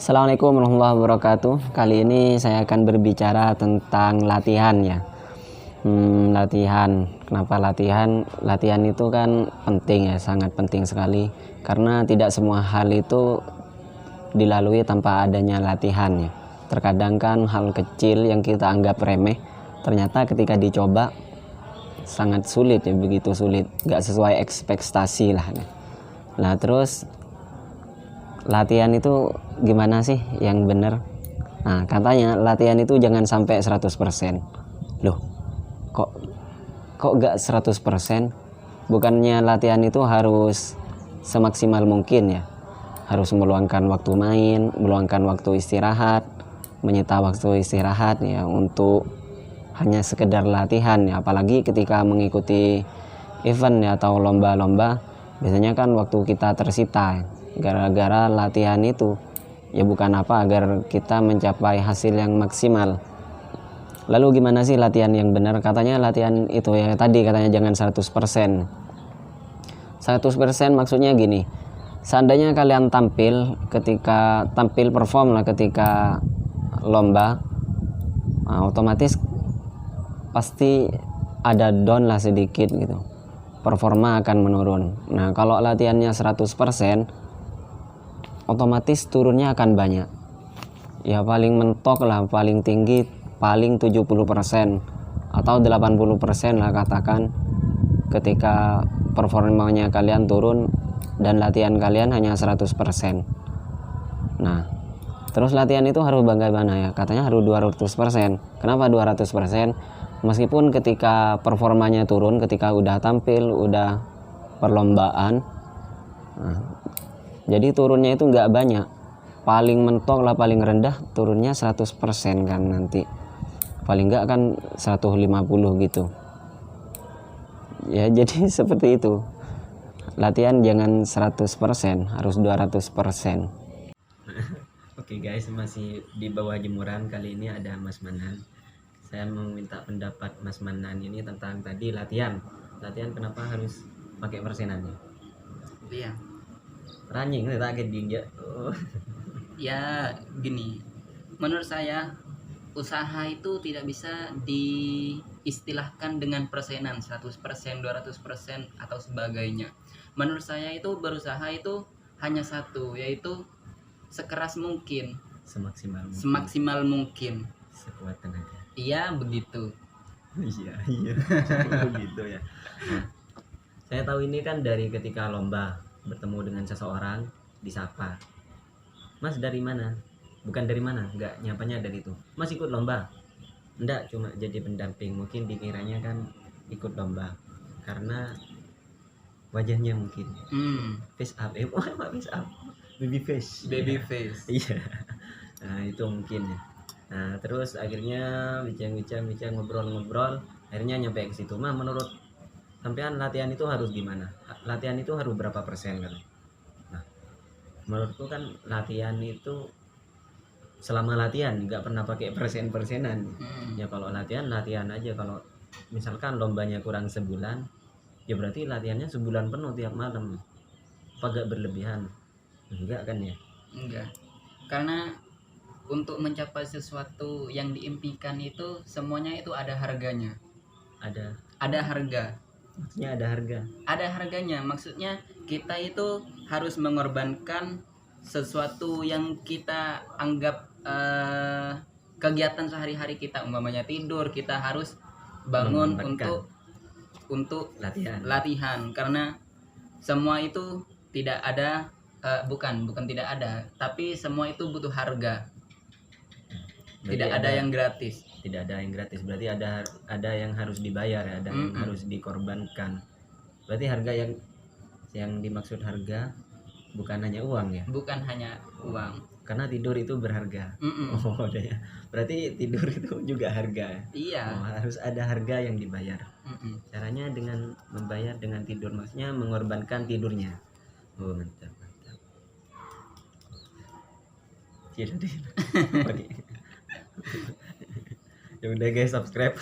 Assalamualaikum warahmatullahi wabarakatuh. Kali ini saya akan berbicara tentang latihan ya. Latihan. Kenapa latihan? Latihan itu kan penting ya, sangat penting sekali. Karena tidak semua hal itu dilalui tanpa adanya latihan ya. Terkadang kan hal kecil yang kita anggap remeh, ternyata ketika dicoba sangat sulit ya, begitu sulit. Gak sesuai ekspektasi lah. Nah terus latihan itu gimana sih yang benar? Nah, katanya latihan itu jangan sampai 100%. Loh, kok gak 100%? Bukannya latihan itu harus semaksimal mungkin ya? Harus meluangkan waktu main, meluangkan waktu istirahat, menyita waktu istirahat ya untuk hanya sekedar latihan ya. Apalagi ketika mengikuti event ya atau lomba-lomba, biasanya kan waktu kita tersita gara-gara latihan itu ya, bukan apa agar kita mencapai hasil yang maksimal. Lalu gimana sih latihan yang benar? Katanya latihan itu ya tadi katanya jangan 100%. 100% maksudnya gini, seandainya kalian ketika tampil perform lah ketika lomba, nah, otomatis pasti ada down lah sedikit gitu, performa akan menurun. Nah kalau latihannya 100%, otomatis turunnya akan banyak ya, paling mentok lah, paling tinggi paling 70% atau 80% lah katakan, ketika performanya kalian turun dan latihan kalian hanya 100%. Nah terus latihan itu harus bagaimana ya? Katanya harus 200%. Kenapa 200%? Meskipun ketika performanya turun, ketika udah tampil, udah perlombaan, nah, jadi turunnya itu nggak banyak, paling mentok lah, paling rendah turunnya 100% kan, nanti paling nggak kan 150 gitu ya. Jadi seperti itu, latihan jangan 100%, harus 200%. Oke guys, masih di bawah jemuran. Kali ini ada Mas Manan. Saya mau minta pendapat Mas Manan ini tentang tadi latihan kenapa harus pakai persenannya? Iya. Ranjing tak dia. Ya gini, menurut saya usaha itu tidak bisa diistilahkan dengan persenan 100%, 200% atau sebagainya. Menurut saya itu berusaha itu hanya satu, yaitu sekeras mungkin, semaksimal mungkin, sekuat tenaga. Iya begitu. Iya begitu ya. Nah, saya tahu ini kan dari ketika lomba bertemu dengan seseorang, disapa, Mas dari mana? Bukan dari mana, enggak, nyapanya dari itu, Mas ikut lomba? Enggak, cuma jadi pendamping. Mungkin dikiranya kan ikut lomba karena wajahnya mungkin face up, face up, baby face iya. Nah itu mungkin ya. Nah terus akhirnya bincang ngobrol, akhirnya nyampe ke situ. Mah menurut sampean latihan itu harus gimana? Latihan itu harus berapa persen kan? Nah, menurutku kan latihan itu selama latihan nggak pernah pakai persenan. Ya kalau latihan aja. Kalau misalkan lombanya kurang sebulan, ya berarti latihannya sebulan penuh tiap malam. Apa agak berlebihan? Enggak kan ya? Enggak. Karena untuk mencapai sesuatu yang diimpikan itu semuanya itu ada harganya. Ada harga. Maksudnya ada harga? Ada harganya, maksudnya kita itu harus mengorbankan sesuatu yang kita anggap kegiatan sehari-hari kita, umpamanya tidur, kita harus bangun untuk latihan karena semua itu tidak ada, bukan tidak ada, tapi semua itu butuh harga. Tidak ada yang gratis. Berarti ada yang harus dibayar ya, ada yang harus dikorbankan. Berarti harga yang dimaksud harga bukan hanya uang ya? Bukan hanya uang. Karena tidur itu berharga. Oh ya. Berarti tidur itu juga harga. Iya. Harus ada harga yang dibayar. Caranya dengan membayar dengan tidur, maksudnya mengorbankan tidurnya. Oh mantap. Tidak. Ya udah guys, subscribe.